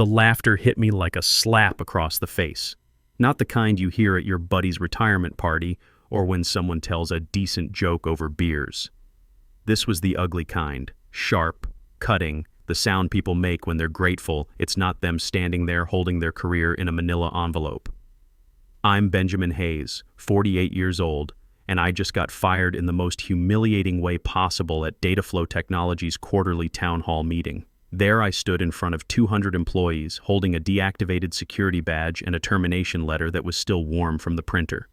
The laughter hit me like a slap across the face. Not the kind you hear at your buddy's retirement party or when someone tells a decent joke over beers. This was the ugly kind, sharp, cutting, the sound people make when they're grateful it's not them standing there holding their career in a manila envelope. I'm Benjamin Hayes, 48 years old, and I just got fired in the most humiliating way possible at Dataflow Technologies' quarterly town hall meeting. There I stood in front of 200 employees holding a deactivated security badge and a termination letter that was still warm from the printer.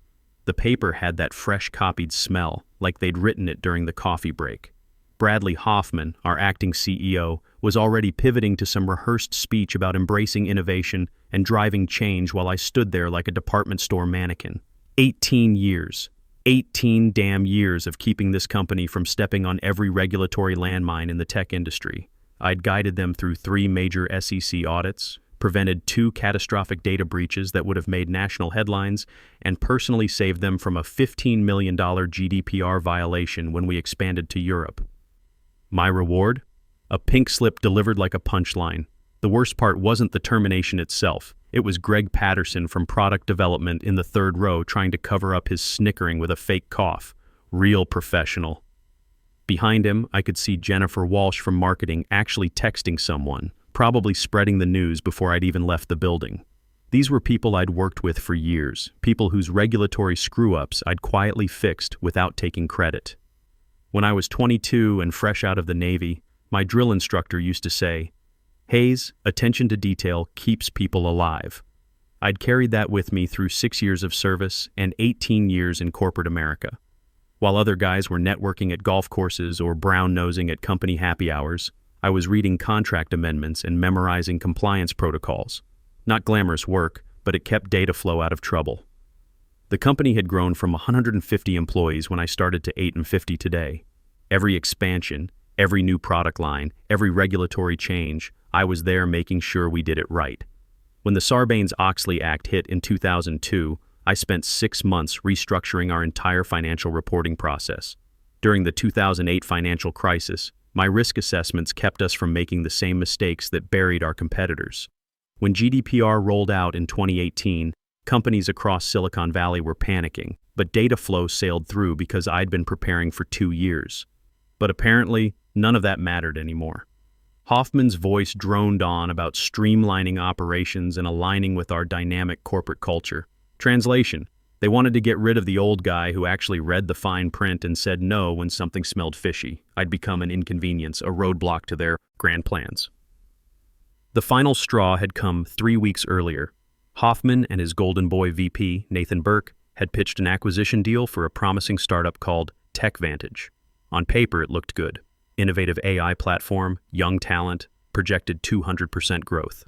The paper had that fresh copied smell, like they'd written it during the coffee break. Bradley Hoffman, our acting CEO, was already pivoting to some rehearsed speech about embracing innovation and driving change while I stood there like a department store mannequin. 18 years. 18 damn years of keeping this company from stepping on every regulatory landmine in the tech industry. I'd guided them through 3 major SEC audits, prevented 2 catastrophic data breaches that would have made national headlines, and personally saved them from a $15 million GDPR violation when we expanded to Europe. My reward? A pink slip delivered like a punchline. The worst part wasn't the termination itself. It was Greg Patterson from product development in the 3rd row trying to cover up his snickering with a fake cough. Real professional. Behind him, I could see Jennifer Walsh from marketing actually texting someone, probably spreading the news before I'd even left the building. These were people I'd worked with for years, people whose regulatory screw-ups I'd quietly fixed without taking credit. When I was 22 and fresh out of the Navy, my drill instructor used to say, "Hayes, attention to detail keeps people alive." I'd carried that with me through 6 years of service and 18 years in corporate America. While other guys were networking at golf courses or brown-nosing at company happy hours, I was reading contract amendments and memorizing compliance protocols. Not glamorous work, but it kept Dataflow out of trouble. The company had grown from 150 employees when I started to 850 today. Every expansion, every new product line, every regulatory change, I was there making sure we did it right. When the Sarbanes-Oxley Act hit in 2002, I spent 6 months restructuring our entire financial reporting process. During the 2008 financial crisis, my risk assessments kept us from making the same mistakes that buried our competitors. When GDPR rolled out in 2018, companies across Silicon Valley were panicking, but Dataflow sailed through because I'd been preparing for 2 years. But apparently, none of that mattered anymore. Hoffman's voice droned on about streamlining operations and aligning with our dynamic corporate culture. Translation: they wanted to get rid of the old guy who actually read the fine print and said no when something smelled fishy. I'd become an inconvenience, a roadblock to their grand plans. The final straw had come 3 weeks earlier. Hoffman and his golden boy VP, Nathan Burke, had pitched an acquisition deal for a promising startup called TechVantage. On paper, it looked good. Innovative AI platform, young talent, projected 200% growth.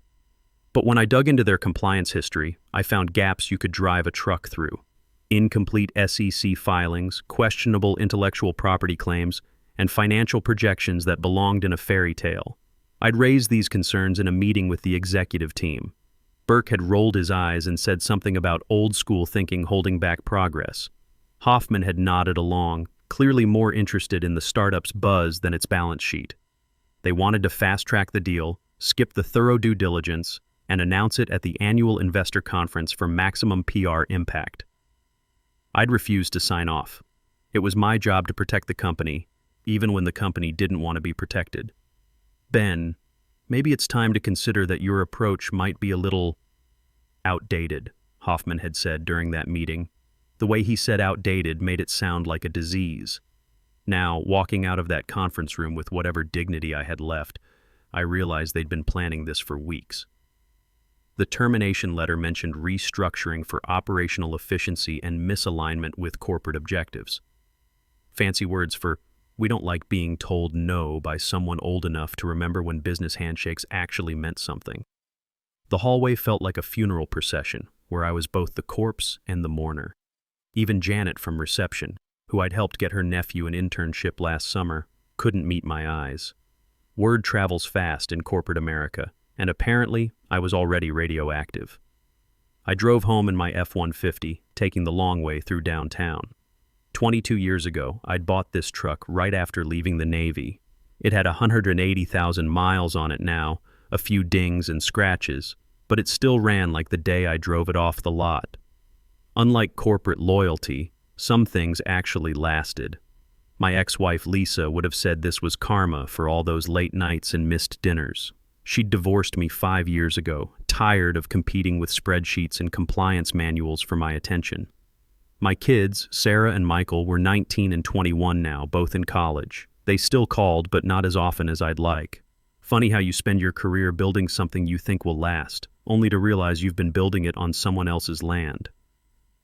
But when I dug into their compliance history, I found gaps you could drive a truck through. Incomplete SEC filings, questionable intellectual property claims, and financial projections that belonged in a fairy tale. I'd raised these concerns in a meeting with the executive team. Burke had rolled his eyes and said something about old-school thinking holding back progress. Hoffman had nodded along, clearly more interested in the startup's buzz than its balance sheet. They wanted to fast-track the deal, skip the thorough due diligence, and announce it at the annual investor conference for maximum PR impact. I'd refused to sign off. It was my job to protect the company, even when the company didn't want to be protected. "Ben, maybe it's time to consider that your approach might be a little outdated," Hoffman had said during that meeting. The way he said outdated made it sound like a disease. Now, walking out of that conference room with whatever dignity I had left, I realized they'd been planning this for weeks. The termination letter mentioned restructuring for operational efficiency and misalignment with corporate objectives. Fancy words for, we don't like being told no by someone old enough to remember when business handshakes actually meant something. The hallway felt like a funeral procession, where I was both the corpse and the mourner. Even Janet from reception, who I'd helped get her nephew an internship last summer, couldn't meet my eyes. Word travels fast in corporate America, and apparently I was already radioactive. I drove home in my F-150, taking the long way through downtown. 22 years ago, I'd bought this truck right after leaving the Navy. It had 180,000 miles on it now, a few dings and scratches, but it still ran like the day I drove it off the lot. Unlike corporate loyalty, some things actually lasted. My ex-wife Lisa would have said this was karma for all those late nights and missed dinners. She'd divorced me 5 years ago, tired of competing with spreadsheets and compliance manuals for my attention. My kids, Sarah and Michael, were 19 and 21 now, both in college. They still called, but not as often as I'd like. Funny how you spend your career building something you think will last, only to realize you've been building it on someone else's land.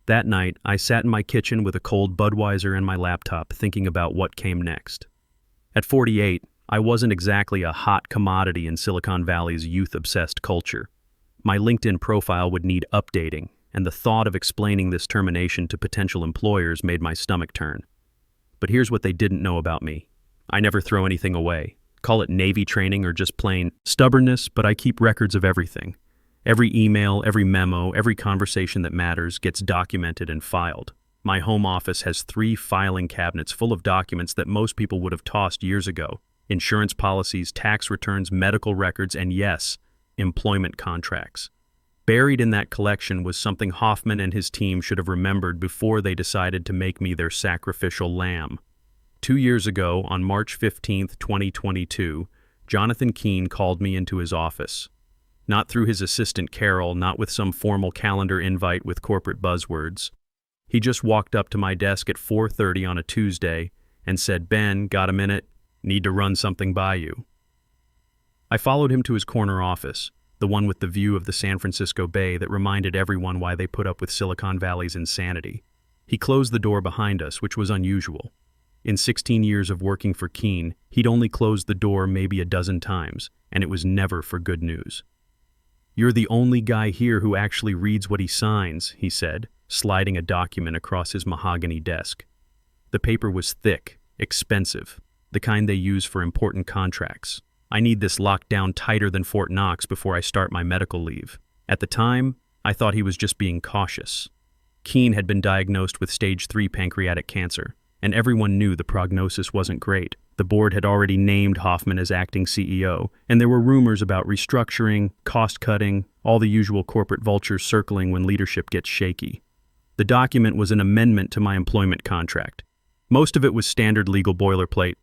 That night, I sat in my kitchen with a cold Budweiser and my laptop, thinking about what came next. At 48, I wasn't exactly a hot commodity in Silicon Valley's youth-obsessed culture. My LinkedIn profile would need updating, and the thought of explaining this termination to potential employers made my stomach turn. But here's what they didn't know about me. I never throw anything away. Call it Navy training or just plain stubbornness, but I keep records of everything. Every email, every memo, every conversation that matters gets documented and filed. My home office has 3 filing cabinets full of documents that most people would have tossed years ago. Insurance policies, tax returns, medical records, and yes, employment contracts. Buried in that collection was something Hoffman and his team should have remembered before they decided to make me their sacrificial lamb. 2 years ago, on March 15, 2022, Jonathan Keene called me into his office. Not through his assistant Carol, not with some formal calendar invite with corporate buzzwords. He just walked up to my desk at 4:30 on a Tuesday and said, "Ben, got a minute? Need to run something by you." I followed him to his corner office, the one with the view of the San Francisco Bay that reminded everyone why they put up with Silicon Valley's insanity. He closed the door behind us, which was unusual. In 16 years of working for Keene, he'd only closed the door maybe a dozen times, and it was never for good news. "You're the only guy here who actually reads what he signs," he said, sliding a document across his mahogany desk. The paper was thick, expensive, the kind they use for important contracts. I need this locked down tighter than Fort Knox before I start my medical leave. At the time, I thought he was just being cautious. Keene had been diagnosed with stage 3 pancreatic cancer, and everyone knew the prognosis wasn't great. The board had already named Hoffman as acting CEO, and there were rumors about restructuring, cost-cutting, all the usual corporate vultures circling when leadership gets shaky. The document was an amendment to my employment contract. Most of it was standard legal boilerplate: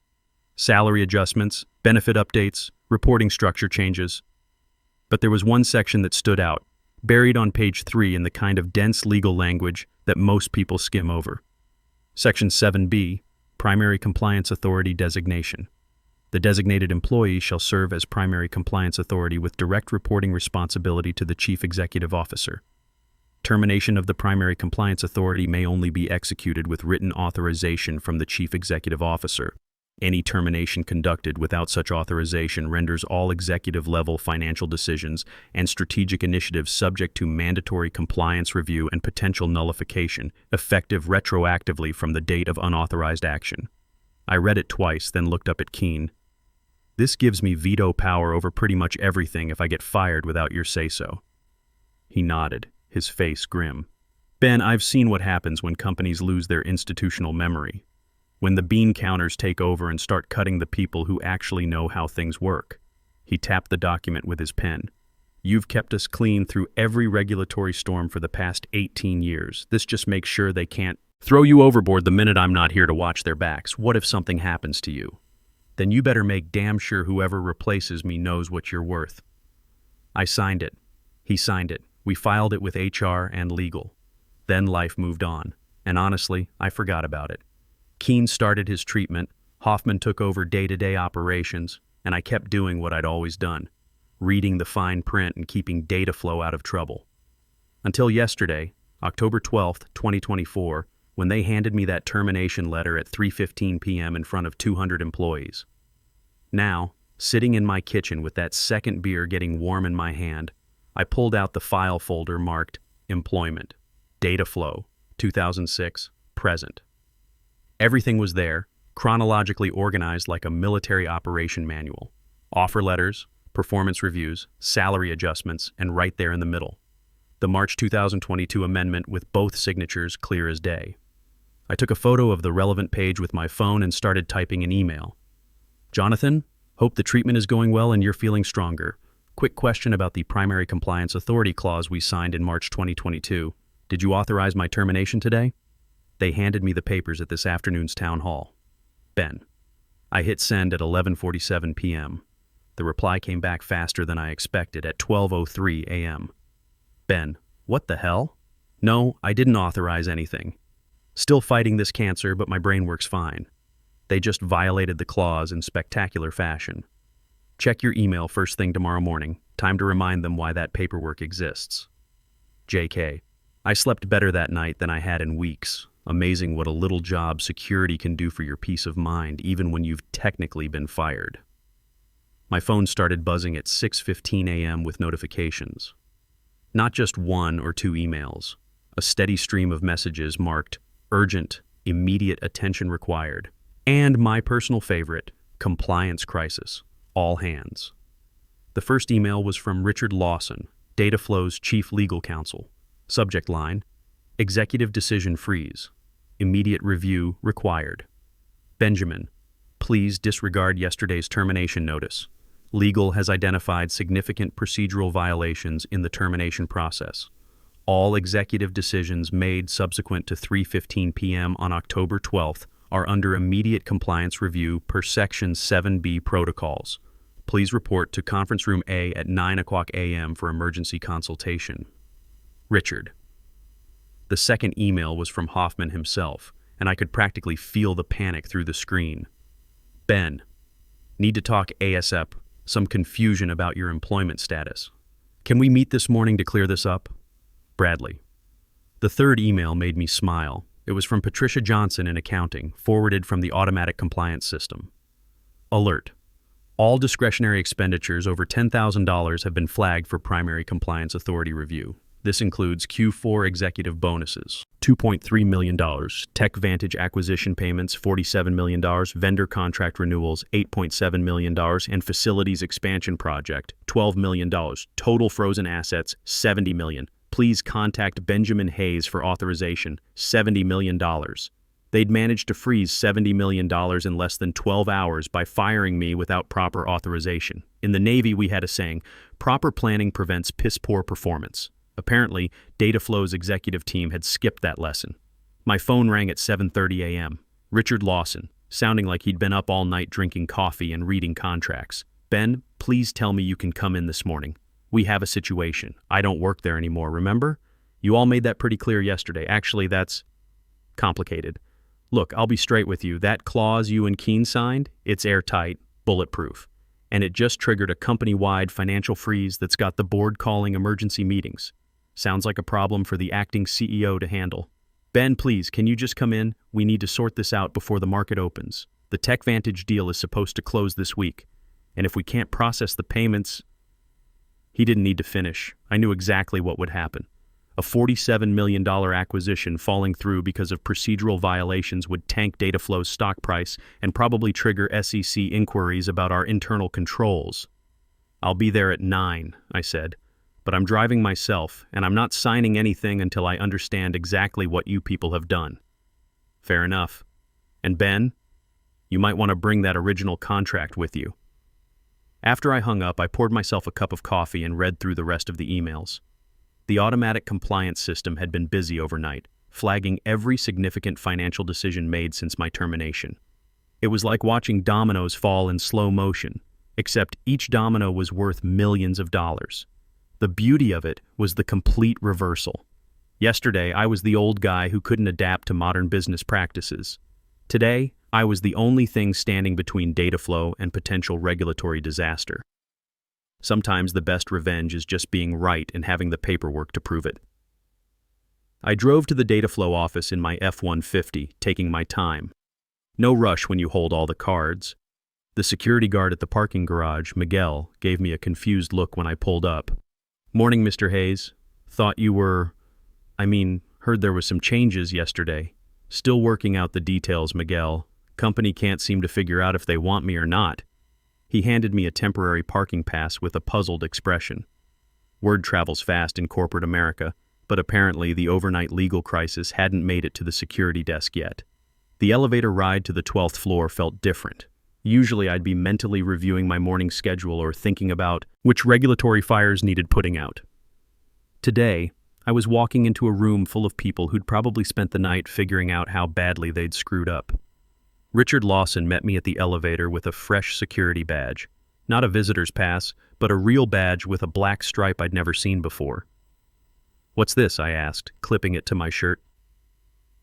salary adjustments, benefit updates, reporting structure changes. But there was one section that stood out, buried on page 3 in the kind of dense legal language that most people skim over. Section 7B, Primary Compliance Authority Designation. The designated employee shall serve as primary compliance authority with direct reporting responsibility to the Chief Executive Officer. Termination of the primary compliance authority may only be executed with written authorization from the Chief Executive Officer. Any termination conducted without such authorization renders all executive-level financial decisions and strategic initiatives subject to mandatory compliance review and potential nullification, effective retroactively from the date of unauthorized action. I read it twice, then looked up at Keene. "This gives me veto power over pretty much everything if I get fired without your say-so." He nodded, his face grim. "Ben, I've seen what happens when companies lose their institutional memory. When the bean counters take over and start cutting the people who actually know how things work." He tapped the document with his pen. "You've kept us clean through every regulatory storm for the past 18 years. This just makes sure they can't throw you overboard the minute I'm not here to watch their backs. What if something happens to you? Then you better make damn sure whoever replaces me knows what you're worth." I signed it. He signed it. We filed it with HR and legal. Then life moved on, and honestly, I forgot about it. Keene started his treatment, Hoffman took over day-to-day operations, and I kept doing what I'd always done, reading the fine print and keeping data flow out of trouble. Until yesterday, October 12th, 2024, when they handed me that termination letter at 3:15 p.m. in front of 200 employees. Now, sitting in my kitchen with that second beer getting warm in my hand, I pulled out the file folder marked Employment, Data Flow, 2006, Present. Everything was there, chronologically organized like a military operation manual. Offer letters, performance reviews, salary adjustments, and right there in the middle, the March 2022 amendment with both signatures clear as day. I took a photo of the relevant page with my phone and started typing an email. "Jonathan, hope the treatment is going well and you're feeling stronger. Quick question about the Primary Compliance Authority Clause we signed in March 2022. Did you authorize my termination today? They handed me the papers at this afternoon's town hall. Ben. I hit send at 11:47 p.m. The reply came back faster than I expected at 12:03 a.m. Ben. What the hell? No, I didn't authorize anything. Still fighting this cancer, but my brain works fine. They just violated the clause in spectacular fashion. Check your email first thing tomorrow morning. Time to remind them why that paperwork exists. JK. I slept better that night than I had in weeks. Amazing what a little job security can do for your peace of mind, even when you've technically been fired. My phone started buzzing at 6:15 a.m. with notifications. Not just one or two emails. A steady stream of messages marked urgent, immediate attention required. And my personal favorite, compliance crisis. All hands. The first email was from Richard Lawson, Dataflow's chief legal counsel. Subject line, executive decision freeze. Immediate review required. Benjamin, please disregard yesterday's termination notice. Legal has identified significant procedural violations in the termination process. All executive decisions made subsequent to 3:15 p.m. on October 12th are under immediate compliance review per Section 7B protocols. Please report to Conference Room A at 9:00 a.m. for emergency consultation. Richard. The second email was from Hoffman himself, and I could practically feel the panic through the screen. Ben. Need to talk ASAP. Some confusion about your employment status. Can we meet this morning to clear this up? Bradley. The third email made me smile. It was from Patricia Johnson in accounting, forwarded from the automatic compliance system. Alert. All discretionary expenditures over $10,000 have been flagged for Primary Compliance Authority review. This includes Q4 executive bonuses, $2.3 million, TechVantage acquisition payments, $47 million, vendor contract renewals, $8.7 million, and facilities expansion project, $12 million, total frozen assets, $70 million. Please contact Benjamin Hayes for authorization, $70 million. They'd managed to freeze $70 million in less than 12 hours by firing me without proper authorization. In the Navy, we had a saying, proper planning prevents piss-poor performance. Apparently, Dataflow's executive team had skipped that lesson. My phone rang at 7:30 a.m. Richard Lawson, sounding like he'd been up all night drinking coffee and reading contracts. Ben, please tell me you can come in this morning. We have a situation. I don't work there anymore, remember? You all made that pretty clear yesterday. Actually, that's complicated. Look, I'll be straight with you. That clause you and Keene signed, it's airtight, bulletproof. And it just triggered a company-wide financial freeze that's got the board calling emergency meetings. Sounds like a problem for the acting CEO to handle. Ben, please, can you just come in? We need to sort this out before the market opens. The TechVantage deal is supposed to close this week. And if we can't process the payments... He didn't need to finish. I knew exactly what would happen. A $47 million acquisition falling through because of procedural violations would tank Dataflow's stock price and probably trigger SEC inquiries about our internal controls. I'll be there at 9, I said. But I'm driving myself, and I'm not signing anything until I understand exactly what you people have done. Fair enough. And Ben, you might want to bring that original contract with you. After I hung up, I poured myself a cup of coffee and read through the rest of the emails. The automatic compliance system had been busy overnight, flagging every significant financial decision made since my termination. It was like watching dominoes fall in slow motion, except each domino was worth millions of dollars. The beauty of it was the complete reversal. Yesterday, I was the old guy who couldn't adapt to modern business practices. Today, I was the only thing standing between Dataflow and potential regulatory disaster. Sometimes the best revenge is just being right and having the paperwork to prove it. I drove to the Dataflow office in my F-150, taking my time. No rush when you hold all the cards. The security guard at the parking garage, Miguel, gave me a confused look when I pulled up. Morning, Mr. Hayes. Thought you were... heard there was some changes yesterday. Still working out the details, Miguel. Company can't seem to figure out if they want me or not. He handed me a temporary parking pass with a puzzled expression. Word travels fast in corporate America, but apparently the overnight legal crisis hadn't made it to the security desk yet. The elevator ride to the 12th floor felt different. Usually I'd be mentally reviewing my morning schedule or thinking about which regulatory fires needed putting out. Today, I was walking into a room full of people who'd probably spent the night figuring out how badly they'd screwed up. Richard Lawson met me at the elevator with a fresh security badge. Not a visitor's pass, but a real badge with a black stripe I'd never seen before. "What's this?" I asked, clipping it to my shirt.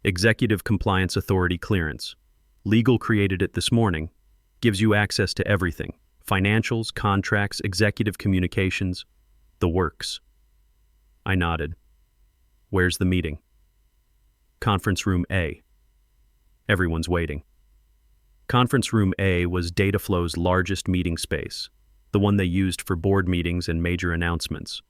"Executive Compliance Authority clearance. Legal created it this morning. Gives you access to everything. Financials, contracts, executive communications. The works." I nodded. "Where's the meeting?" "Conference Room A." Everyone's waiting. Conference Room A was Dataflow's largest meeting space, the one they used for board meetings and major announcements.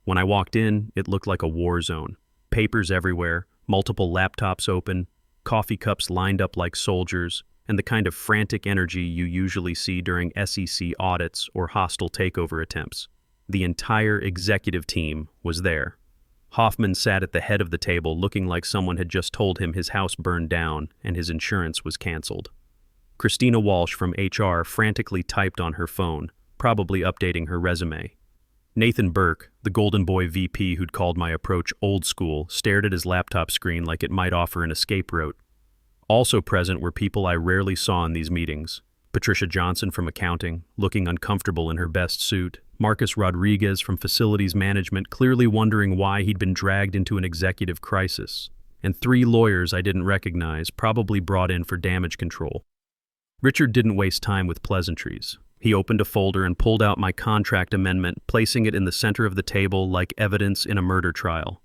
When I walked in, it looked like a war zone. Papers everywhere, multiple laptops open, coffee cups lined up like soldiers, and the kind of frantic energy you usually see during SEC audits or hostile takeover attempts. The entire executive team was there. Hoffman sat at the head of the table looking like someone had just told him his house burned down and his insurance was canceled. Christina Walsh from HR frantically typed on her phone, probably updating her resume. Nathan Burke, the Golden Boy VP who'd called my approach old school, stared at his laptop screen like it might offer an escape route. Also present were people I rarely saw in these meetings. Patricia Johnson from accounting, looking uncomfortable in her best suit. Marcus Rodriguez from facilities management, clearly wondering why he'd been dragged into an executive crisis. And 3 lawyers I didn't recognize, probably brought in for damage control. Richard didn't waste time with pleasantries. He opened a folder and pulled out my contract amendment, placing it in the center of the table like evidence in a murder trial.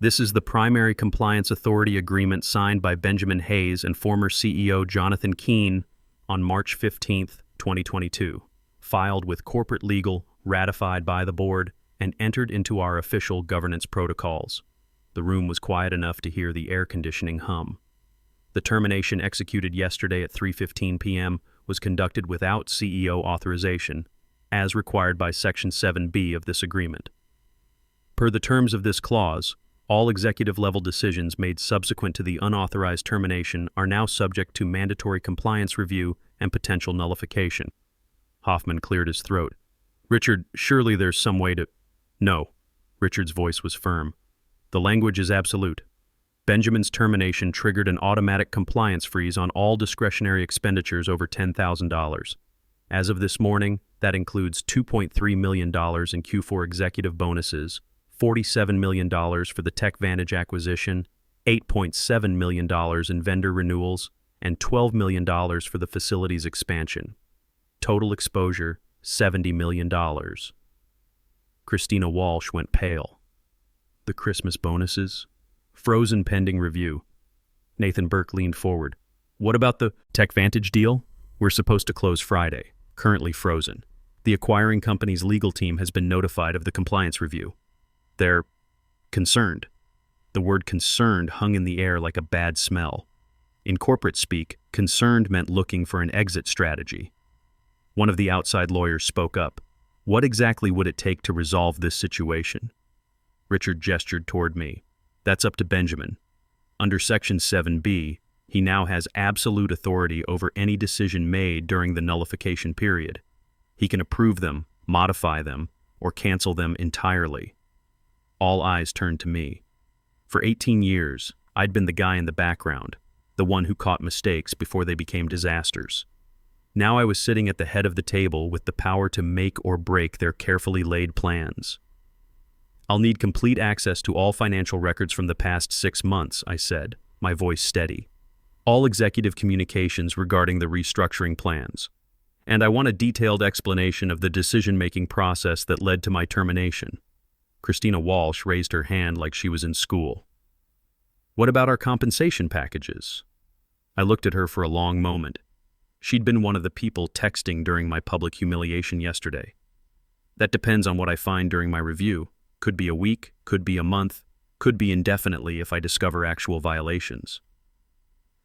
"This is the primary compliance authority agreement signed by Benjamin Hayes and former CEO Jonathan Keene on March 15, 2022, filed with corporate legal, ratified by the board, and entered into our official governance protocols." The room was quiet enough to hear the air conditioning hum. "The termination executed yesterday at 3:15 p.m. was conducted without CEO authorization, as required by Section 7B of this agreement. Per the terms of this clause, all executive-level decisions made subsequent to the unauthorized termination are now subject to mandatory compliance review and potential nullification." Hoffman cleared his throat. "Richard, surely there's some way to—" "No." Richard's voice was firm. "The language is absolute. Benjamin's termination triggered an automatic compliance freeze on all discretionary expenditures over $10,000. As of this morning, that includes $2.3 million in Q4 executive bonuses, $47 million for the TechVantage acquisition, $8.7 million in vendor renewals, and $12 million for the facility's expansion. Total exposure, $70 million. Christina Walsh went pale. "The Christmas bonuses? Frozen pending review." Nathan Burke leaned forward. "What about the TechVantage deal? We're supposed to close Friday. Currently frozen. The acquiring company's legal team has been notified of the compliance review. They're concerned." The word concerned hung in the air like a bad smell. In corporate speak, concerned meant looking for an exit strategy. One of the outside lawyers spoke up. "What exactly would it take to resolve this situation?" Richard gestured toward me. "That's up to Benjamin. Under Section 7B, he now has absolute authority over any decision made during the nullification period. He can approve them, modify them, or cancel them entirely." All eyes turned to me. For 18 years, I'd been the guy in the background, the one who caught mistakes before they became disasters. Now I was sitting at the head of the table with the power to make or break their carefully laid plans. "I'll need complete access to all financial records from the past 6 months," I said, my voice steady. "All executive communications regarding the restructuring plans. And I want a detailed explanation of the decision-making process that led to my termination." Christina Walsh raised her hand like she was in school. "What about our compensation packages?" I looked at her for a long moment. She'd been one of the people texting during my public humiliation yesterday. "That depends on what I find during my review. Could be a week, could be a month, could be indefinitely if I discover actual violations."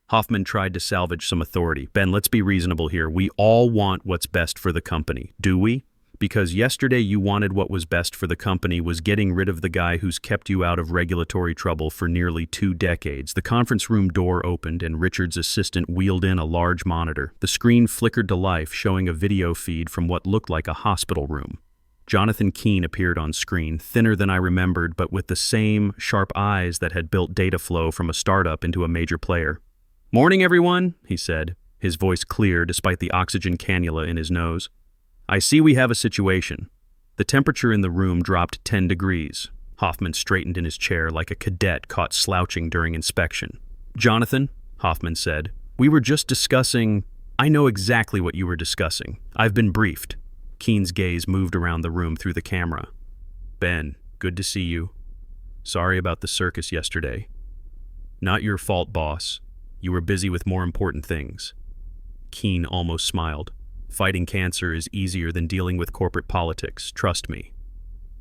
Hoffman tried to salvage some authority. "Ben, let's be reasonable here. We all want what's best for the company, do we? Because yesterday you wanted what was best for the company was getting rid of the guy who's kept you out of regulatory trouble for nearly 2 decades. The conference room door opened and Richard's assistant wheeled in a large monitor. The screen flickered to life, showing a video feed from what looked like a hospital room. Jonathan Keene appeared on screen, thinner than I remembered, but with the same sharp eyes that had built data flow from a startup into a major player. "Morning, everyone," he said, his voice clear despite the oxygen cannula in his nose. "I see we have a situation." The temperature in the room dropped 10 degrees. Hoffman straightened in his chair like a cadet caught slouching during inspection. "Jonathan," Hoffman said, "we were just discussing—" "I know exactly what you were discussing. I've been briefed." Keene's gaze moved around the room through the camera. "Ben, good to see you. Sorry about the circus yesterday." "Not your fault, boss. You were busy with more important things." Keene almost smiled. "Fighting cancer is easier than dealing with corporate politics, trust me."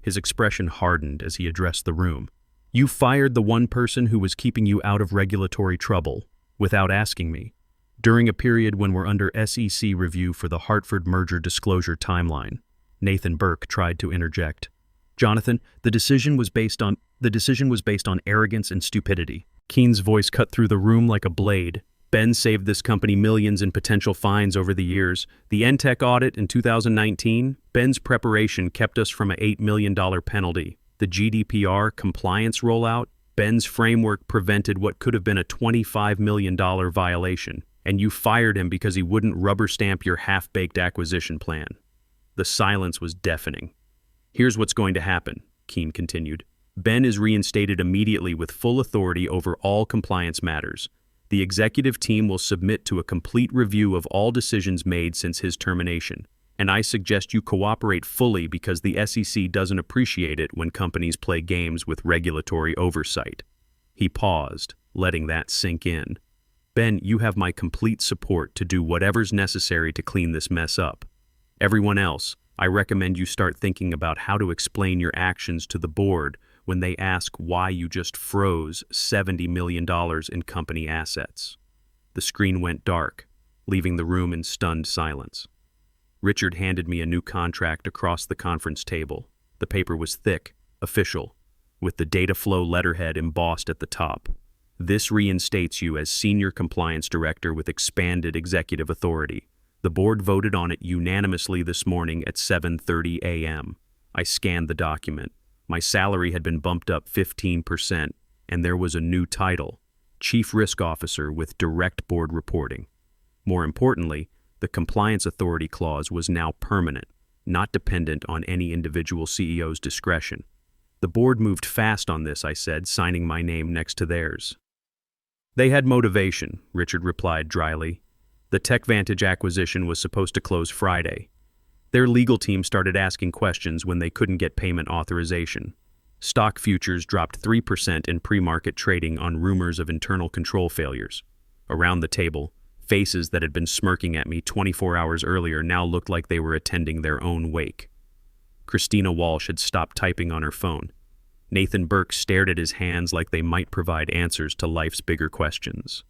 His expression hardened as he addressed the room. "You fired the one person who was keeping you out of regulatory trouble, without asking me, during a period when we're under SEC review for the Hartford merger disclosure timeline." Nathan Burke tried to interject. "Jonathan, the decision was based on arrogance and stupidity." Keene's voice cut through the room like a blade. "Ben saved this company millions in potential fines over the years. The Entech audit in 2019, Ben's preparation kept us from an $8 million penalty. The GDPR compliance rollout, Ben's framework prevented what could have been a $25 million violation. And you fired him because he wouldn't rubber stamp your half-baked acquisition plan." The silence was deafening. "Here's what's going to happen," Keene continued. "Ben is reinstated immediately with full authority over all compliance matters. The executive team will submit to a complete review of all decisions made since his termination, and I suggest you cooperate fully because the SEC doesn't appreciate it when companies play games with regulatory oversight." He paused, letting that sink in. "Ben, you have my complete support to do whatever's necessary to clean this mess up. Everyone else, I recommend you start thinking about how to explain your actions to the board when they ask why you just froze $70 million in company assets." The screen went dark, leaving the room in stunned silence. Richard handed me a new contract across the conference table. The paper was thick, official, with the data flow letterhead embossed at the top. "This reinstates you as Senior Compliance Director with expanded executive authority. The board voted on it unanimously this morning at 7:30 a.m. I scanned the document. My salary had been bumped up 15%, and there was a new title, Chief Risk Officer with direct board reporting. More importantly, the Compliance Authority clause was now permanent, not dependent on any individual CEO's discretion. The board moved fast on this, I said, signing my name next to theirs. "They had motivation," Richard replied dryly. "The TechVantage acquisition was supposed to close Friday. Their legal team started asking questions when they couldn't get payment authorization. Stock futures dropped 3% in pre-market trading on rumors of internal control failures. Around the table, faces that had been smirking at me 24 hours earlier now looked like they were attending their own wake. Christina Walsh had stopped typing on her phone. Nathan Burke stared at his hands like they might provide answers to life's bigger questions.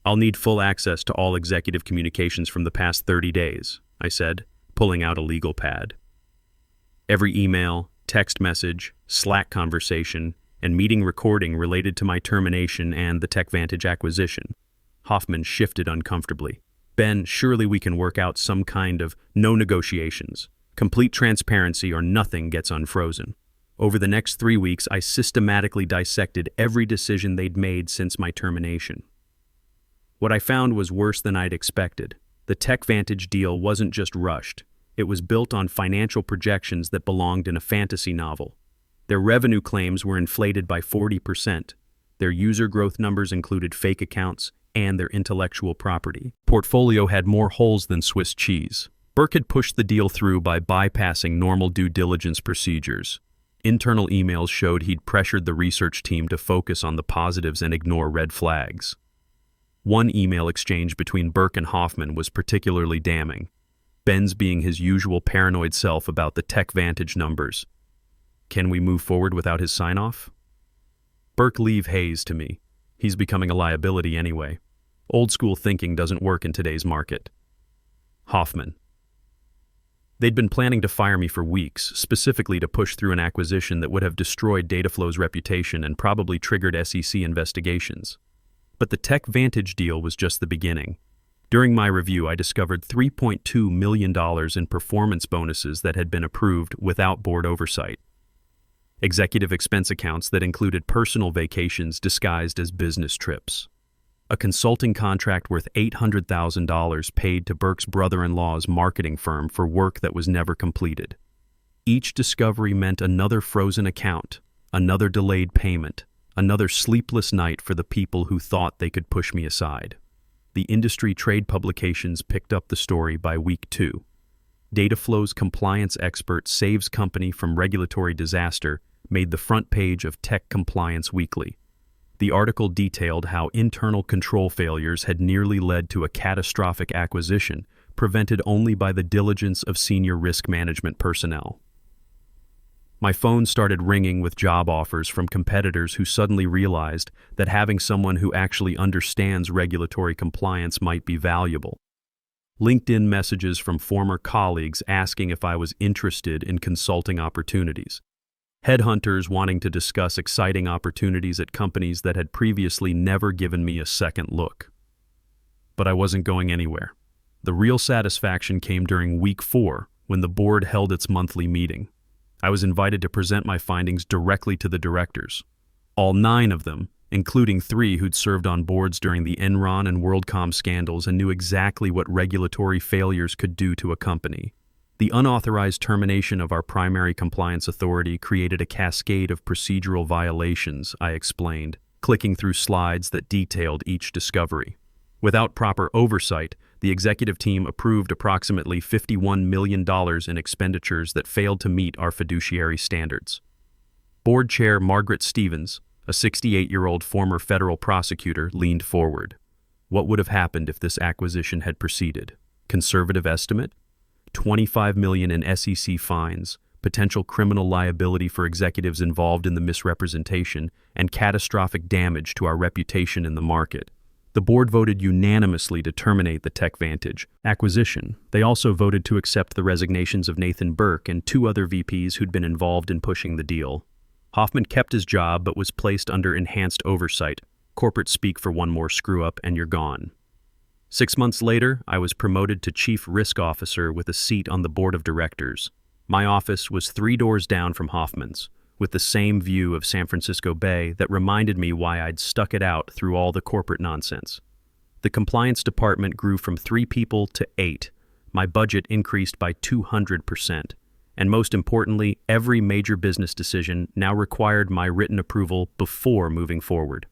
"I'll need full access to all executive communications from the past 30 days, I said, pulling out a legal pad. "Every email, text message, Slack conversation, and meeting recording related to my termination and the TechVantage acquisition." Hoffman shifted uncomfortably. "Ben, surely we can work out some kind of no negotiations. Complete transparency or nothing gets unfrozen." Over the next 3 weeks, I systematically dissected every decision they'd made since my termination. What I found was worse than I'd expected. The TechVantage deal wasn't just rushed. It was built on financial projections that belonged in a fantasy novel. Their revenue claims were inflated by 40%. Their user growth numbers included fake accounts, and their intellectual property portfolio had more holes than Swiss cheese. Burke had pushed the deal through by bypassing normal due diligence procedures. Internal emails showed he'd pressured the research team to focus on the positives and ignore red flags. One email exchange between Burke and Hoffman was particularly damning. Ben's being his usual paranoid self about the TechVantage numbers. "Can we move forward without his sign-off?" "Burke, leave Hayes to me. He's becoming a liability anyway. Old-school thinking doesn't work in today's market." Hoffman: They'd been planning to fire me for weeks, specifically to push through an acquisition that would have destroyed Dataflow's reputation and probably triggered SEC investigations. But the TechVantage deal was just the beginning. During my review, I discovered $3.2 million in performance bonuses that had been approved without board oversight. Executive expense accounts that included personal vacations disguised as business trips. A consulting contract worth $800,000 paid to Burke's brother-in-law's marketing firm for work that was never completed. Each discovery meant another frozen account, another delayed payment, another sleepless night for the people who thought they could push me aside. The industry trade publications picked up the story by week 2. Dataflow's compliance expert saves company from regulatory disaster made the front page of Tech Compliance Weekly. The article detailed how internal control failures had nearly led to a catastrophic acquisition, prevented only by the diligence of senior risk management personnel. My phone started ringing with job offers from competitors who suddenly realized that having someone who actually understands regulatory compliance might be valuable. LinkedIn messages from former colleagues asking if I was interested in consulting opportunities. Headhunters wanting to discuss exciting opportunities at companies that had previously never given me a second look. But I wasn't going anywhere. The real satisfaction came during week 4, when the board held its monthly meeting. I was invited to present my findings directly to the directors. All 9 of them, including 3 who'd served on boards during the Enron and WorldCom scandals and knew exactly what regulatory failures could do to a company. The unauthorized termination of our primary compliance authority created a cascade of procedural violations, I explained, clicking through slides that detailed each discovery. Without proper oversight, the executive team approved approximately $51 million in expenditures that failed to meet our fiduciary standards. Board Chair Margaret Stevens, a 68-year-old former federal prosecutor, leaned forward. What would have happened if this acquisition had proceeded? Conservative estimate? $25 million in SEC fines, potential criminal liability for executives involved in the misrepresentation, and catastrophic damage to our reputation in the market. The board voted unanimously to terminate the TechVantage acquisition. They also voted to accept the resignations of Nathan Burke and 2 other VPs who'd been involved in pushing the deal. Hoffman kept his job but was placed under enhanced oversight. Corporate speak for one more screw-up and you're gone. 6 months later, I was promoted to Chief Risk Officer with a seat on the board of directors. My office was 3 doors down from Hoffman's, with the same view of San Francisco Bay that reminded me why I'd stuck it out through all the corporate nonsense. The compliance department grew from 3 people to 8. My budget increased by 200%. And most importantly, every major business decision now required my written approval before moving forward.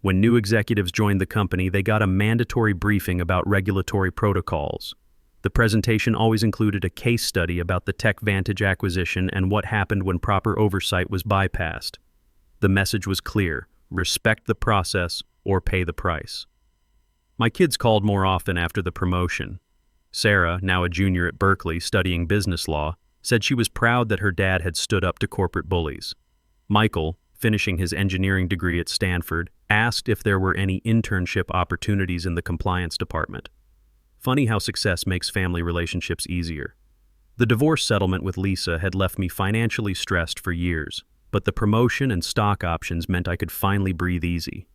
When new executives joined the company, they got a mandatory briefing about regulatory protocols. The presentation always included a case study about the TechVantage acquisition and what happened when proper oversight was bypassed. The message was clear: respect the process or pay the price. My kids called more often after the promotion. Sarah, now a junior at Berkeley studying business law, said she was proud that her dad had stood up to corporate bullies. Michael, finishing his engineering degree at Stanford, asked if there were any internship opportunities in the compliance department. Funny how success makes family relationships easier. The divorce settlement with Lisa had left me financially stressed for years, but the promotion and stock options meant I could finally breathe easy.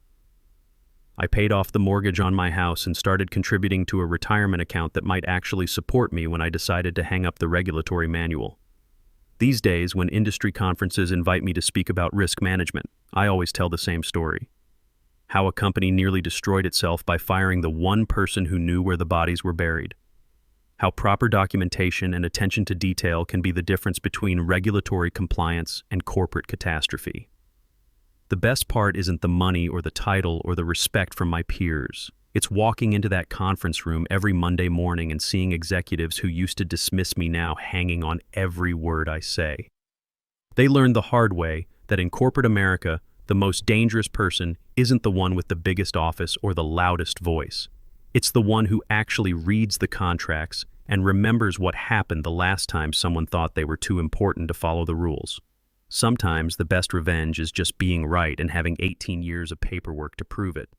I paid off the mortgage on my house and started contributing to a retirement account that might actually support me when I decided to hang up the regulatory manual. These days, when industry conferences invite me to speak about risk management, I always tell the same story. How a company nearly destroyed itself by firing the one person who knew where the bodies were buried. How proper documentation and attention to detail can be the difference between regulatory compliance and corporate catastrophe. The best part isn't the money or the title or the respect from my peers. It's walking into that conference room every Monday morning and seeing executives who used to dismiss me now hanging on every word I say. They learned the hard way that in corporate America, the most dangerous person isn't the one with the biggest office or the loudest voice. It's the one who actually reads the contracts and remembers what happened the last time someone thought they were too important to follow the rules. Sometimes the best revenge is just being right and having 18 years of paperwork to prove it.